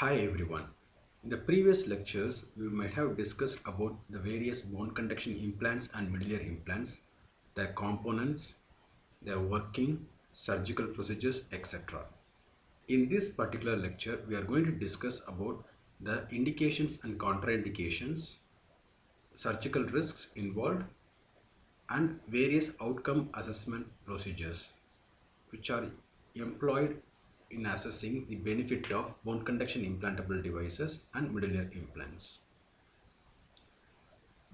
Hi everyone. In the previous lectures, we might have discussed about the various bone conduction implants and medullary implants, their components, their working, surgical procedures, etc. In this particular lecture, we are going to discuss about the indications and contraindications, surgical risks involved, and various outcome assessment procedures which are employed in assessing the benefit of bone conduction implantable devices and medullary implants.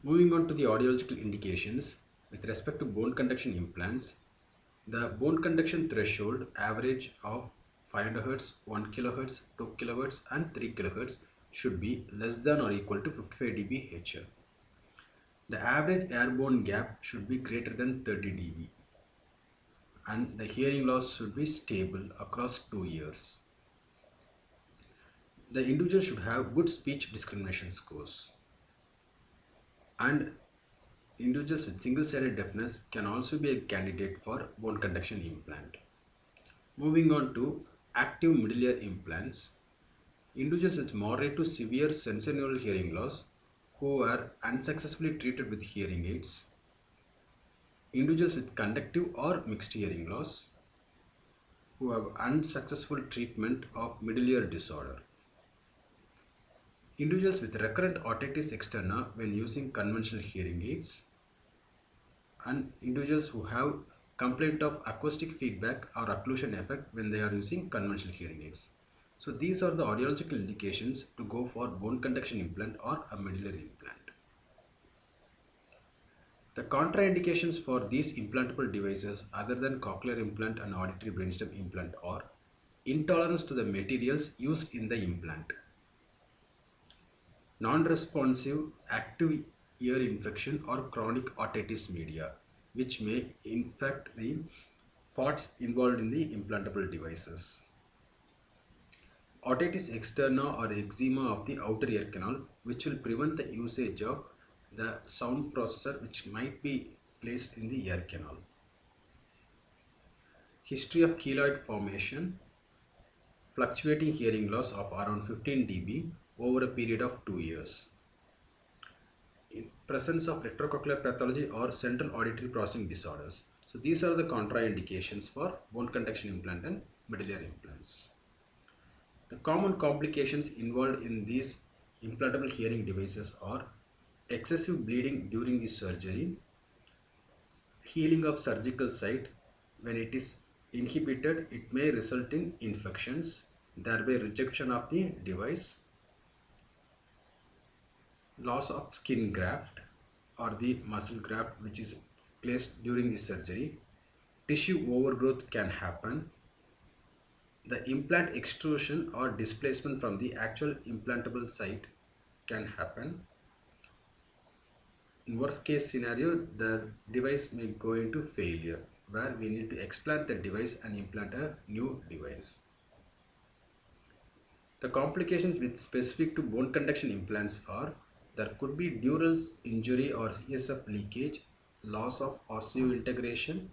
Moving on to the audiological indications, with respect to bone conduction implants, the bone conduction threshold average of 500 Hz, 1 kHz, 2 kHz and 3 kHz should be less than or equal to 55 dB HL. The average airborne gap should be greater than 30 dB and the hearing loss should be stable across 2 years. The individual should have good speech discrimination scores, and individuals with single-sided deafness can also be a candidate for bone conduction implant. Moving on to active medullary implants, individuals with moderate to severe sensorineural hearing loss who are unsuccessfully treated with hearing aids, individuals with conductive or mixed hearing loss who have unsuccessful treatment of medullary disorder, individuals with recurrent otitis externa when using conventional hearing aids, and individuals who have complaint of acoustic feedback or occlusion effect when they are using conventional hearing aids. So these are the audiological indications to go for bone conduction implant or a medullary implant. The contraindications for these implantable devices other than cochlear implant and auditory brainstem implant are intolerance to the materials used in the implant, non-responsive active ear infection or chronic otitis media, which may infect the parts involved in the implantable devices. Otitis externa or eczema of the outer ear canal, which will prevent the usage of the sound processor which might be placed in the ear canal. History of keloid formation, fluctuating hearing loss of around 15 dB over a period of 2 years. In presence of retrocochlear pathology or central auditory processing disorders. So these are the contraindications for bone conduction implant and medullary implants. The common complications involved in these implantable hearing devices are excessive bleeding during the surgery, healing of surgical site. When it is inhibited, it may result in infections, thereby rejection of the device, loss of skin graft or the muscle graft which is placed during the surgery, tissue overgrowth can happen, the implant extrusion or displacement from the actual implantable site can happen. In worst case scenario, the device may go into failure where we need to explant the device and implant a new device. The complications with specific to bone conduction implants are there could be dural injury or CSF leakage, loss of osseointegration,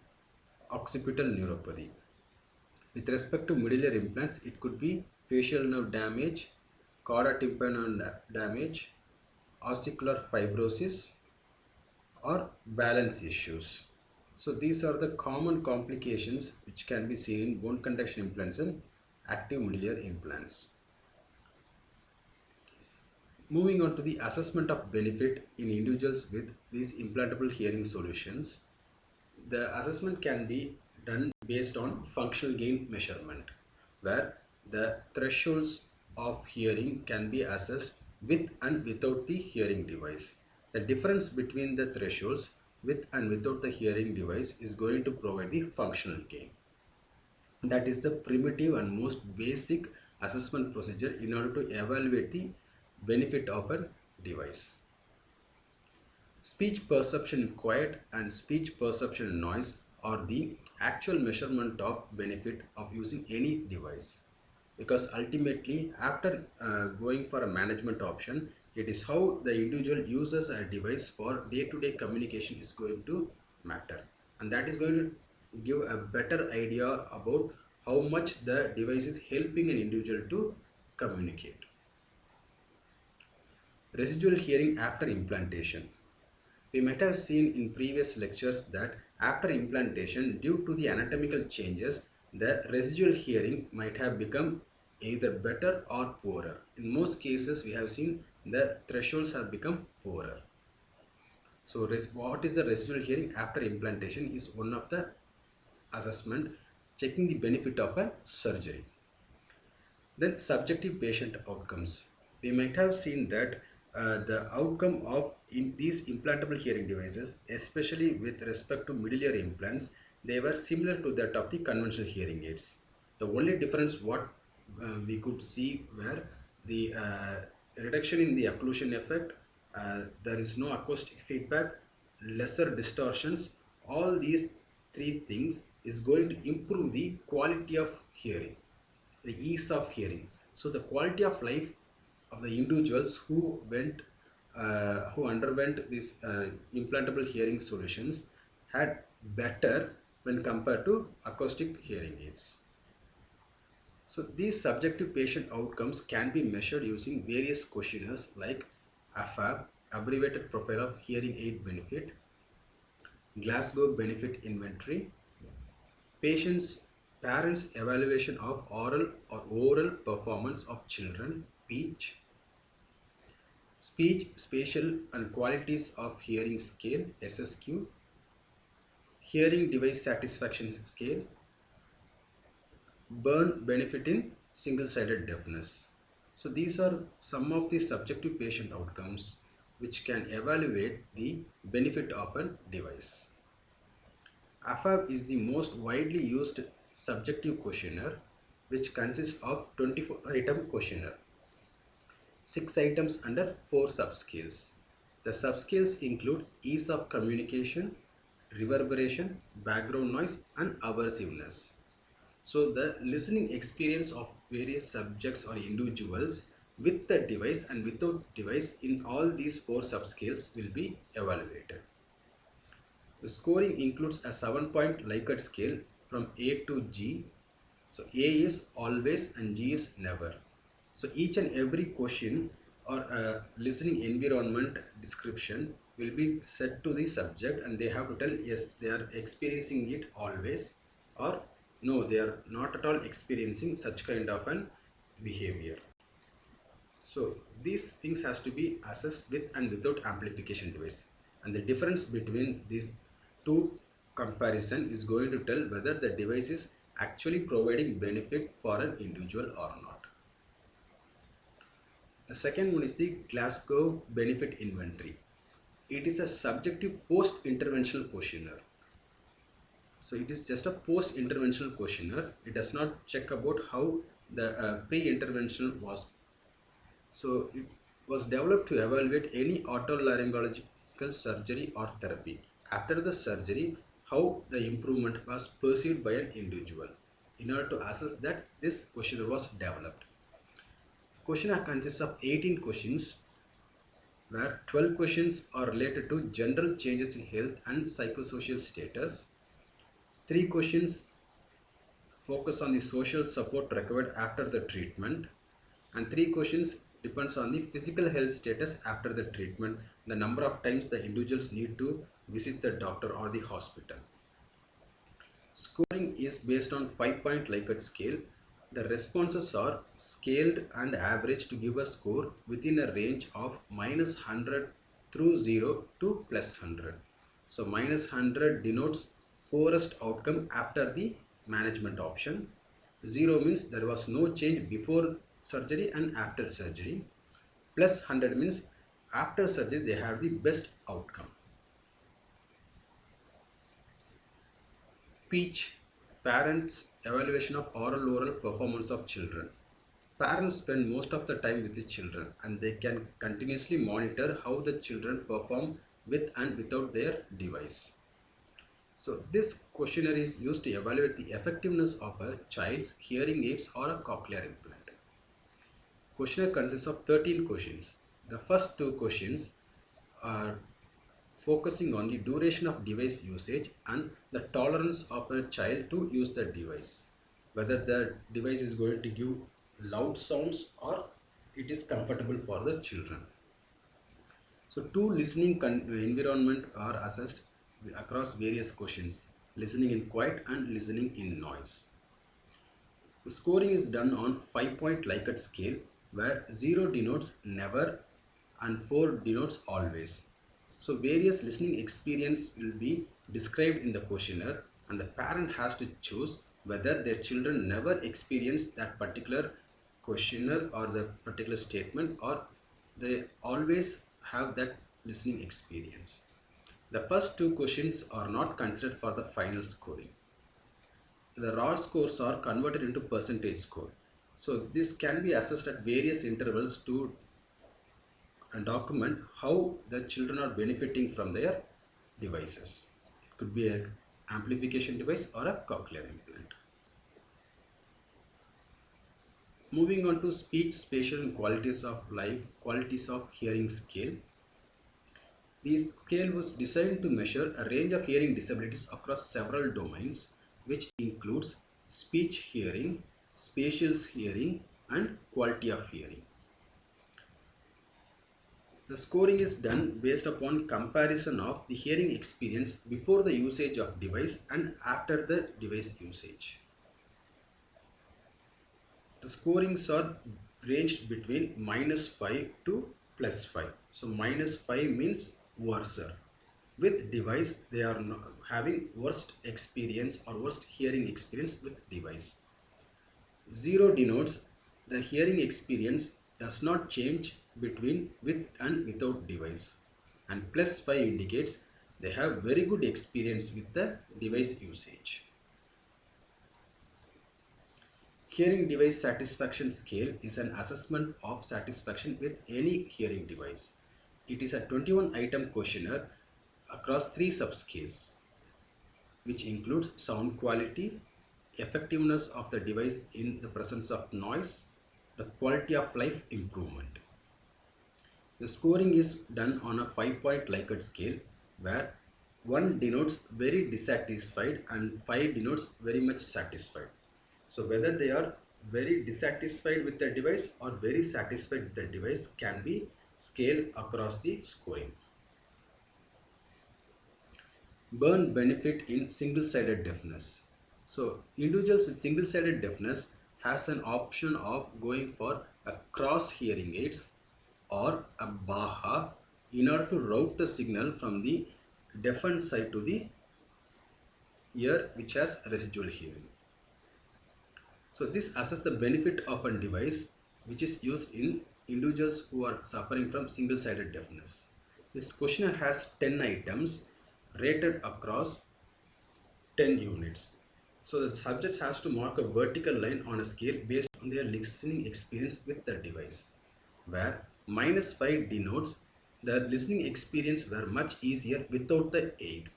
occipital neuropathy. With respect to medullary implants, it could be facial nerve damage, chorda tympanoid damage, ossicular fibrosis, or balance issues. So these are the common complications which can be seen in bone conduction implants and active medullary implants. Moving on to the assessment of benefit in individuals with these implantable hearing solutions, the assessment can be done based on functional gain measurement, where the thresholds of hearing can be assessed with and without the hearing device. The difference between the thresholds with and without the hearing device is going to provide the functional gain. That is the primitive and most basic assessment procedure in order to evaluate the benefit of a device. Speech perception quiet and speech perception noise are the actual measurement of benefit of using any device, because ultimately after going for a management option, it is how the individual uses a device for day-to-day communication is going to matter, and that is going to give a better idea about how much the device is helping an individual to communicate. Residual hearing after implantation. We might have seen in previous lectures that after implantation, due to the anatomical changes, the residual hearing might have become either better or poorer. In most cases, we have seen the thresholds have become poorer. So, what is the residual hearing after implantation is one of the assessment checking the benefit of a surgery. Then subjective patient outcomes. We might have seen that the outcome of in these implantable hearing devices, especially with respect to middle ear implants, they were similar to that of the conventional hearing aids. The only difference what we could see were the reduction in the occlusion effect, there is no acoustic feedback, lesser distortions. All these three things is going to improve the quality of hearing, the ease of hearing. So the quality of life of the individuals who underwent these implantable hearing solutions had better when compared to acoustic hearing aids. So these subjective patient outcomes can be measured using various questionnaires like AFAB, Abbreviated Profile of Hearing Aid Benefit, Glasgow Benefit Inventory, parents evaluation of oral or oral performance of children, speech, spatial and qualities of hearing scale, SSQ, hearing device satisfaction scale, burn benefit in single-sided deafness. So these are some of the subjective patient outcomes which can evaluate the benefit of a device. AFAB is the most widely used subjective questionnaire which consists of 24-item questionnaire. 6 items under 4 subscales. The subscales include ease of communication, reverberation, background noise and aversiveness. So the listening experience of various subjects or individuals with the device and without device in all these 4 subscales will be evaluated. The scoring includes a 7-point Likert scale from A to G. So A is always and G is never. So each and every question or listening environment description will be set to the subject and they have to tell yes they are experiencing it always or no they are not at all experiencing such kind of an behavior. So these things has to be assessed with and without amplification device, and the difference between these two comparison is going to tell whether the device is actually providing benefit for an individual or not. The second one is the Glasgow Benefit Inventory. It is a subjective post-interventional questionnaire. So it is just a post-interventional questionnaire. It does not check about how the pre-interventional was. So it was developed to evaluate any otolaryngological surgery or therapy. After the surgery, how the improvement was perceived by an individual. In order to assess that, this questionnaire was developed. The questionnaire consists of 18 questions, where 12 questions are related to general changes in health and psychosocial status. 3 questions focus on the social support required after the treatment, and 3 questions depends on the physical health status after the treatment, the number of times the individuals need to visit the doctor or the hospital. Scoring is based on 5-point Likert scale. The responses are scaled and averaged to give a score within a range of -100 through 0 to +100. So -100 denotes poorest outcome after the management option. 0 means there was no change before surgery and after surgery. +100 means after surgery they have the best outcome. Speech, parents evaluation of oral performance of children. Parents spend most of the time with the children and they can continuously monitor how the children perform with and without their device. So this questionnaire is used to evaluate the effectiveness of a child's hearing aids or a cochlear implant. Questionnaire consists of 13 questions. The first 2 questions are focusing on the duration of device usage and the tolerance of a child to use the device. Whether the device is going to give loud sounds or it is comfortable for the children. So two listening environment are assessed across various questions: listening in quiet and listening in noise. The scoring is done on 5-point Likert scale, where 0 denotes never and 4 denotes always. So various listening experience will be described in the questionnaire, and the parent has to choose whether their children never experienced that particular questionnaire or the particular statement, or they always have that listening experience. The first two questions are not considered for the final scoring. The raw scores are converted into percentage score. So this can be assessed at various intervals to document how the children are benefiting from their devices. It could be an amplification device or a cochlear implant. Moving on to speech, spatial and qualities of life, qualities of hearing scale. This scale was designed to measure a range of hearing disabilities across several domains, which includes speech hearing, spatial hearing, and quality of hearing. The scoring is done based upon comparison of the hearing experience before the usage of device and after the device usage. The scorings are ranged between -5 to +5. So -5 means worser. With device, they are having worst experience or worst hearing experience with device. 0 denotes the hearing experience does not change between with and without device, and +5 indicates they have very good experience with the device usage. Hearing device satisfaction scale is an assessment of satisfaction with any hearing device. It is a 21-item questionnaire across 3 subscales, which includes sound quality, effectiveness of the device in the presence of noise, the quality of life improvement. The scoring is done on a 5-point Likert scale, where 1 denotes very dissatisfied and 5 denotes very much satisfied. So whether they are very dissatisfied with the device or very satisfied with the device can be scaled across the scoring. Burn benefit in single-sided deafness. So individuals with single-sided deafness has an option of going for a cross hearing aids or a BAHA in order to route the signal from the deafened side to the ear which has residual hearing. So this assesses the benefit of a device which is used in individuals who are suffering from single-sided deafness. This questionnaire has 10 items rated across 10 units. So the subject has to mark a vertical line on a scale based on their listening experience with the device, where -5 denotes the listening experience were much easier without the aid,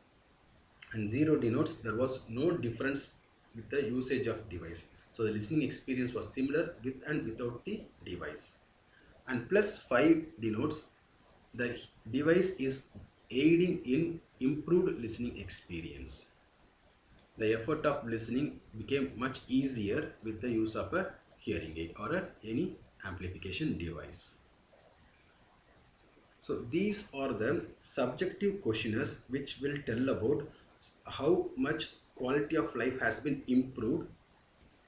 and 0 denotes there was no difference with the usage of device. So the listening experience was similar with and without the device. And +5 denotes the device is aiding in improved listening experience. The effort of listening became much easier with the use of a hearing aid or any amplification device. So these are the subjective questionnaires which will tell about how much quality of life has been improved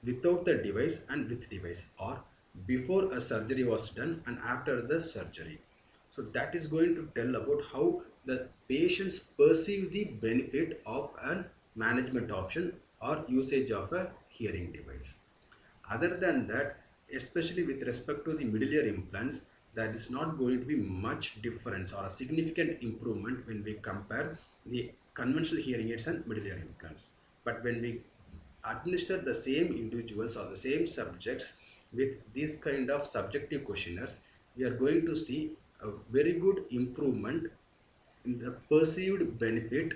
without the device and with device, or before a surgery was done and after the surgery. So that is going to tell about how the patients perceive the benefit of a management option or usage of a hearing device. Other than that, especially with respect to the middle ear implants, there is not going to be much difference or a significant improvement when we compare the conventional hearing aids and middle ear implants. But when we administer the same individuals or the same subjects with this kind of subjective questionnaires, we are going to see a very good improvement in the perceived benefit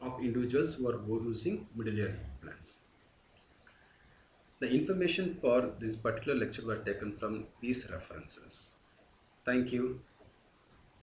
of individuals who are using middle ear implants. The information for this particular lecture were taken from these references. Thank you.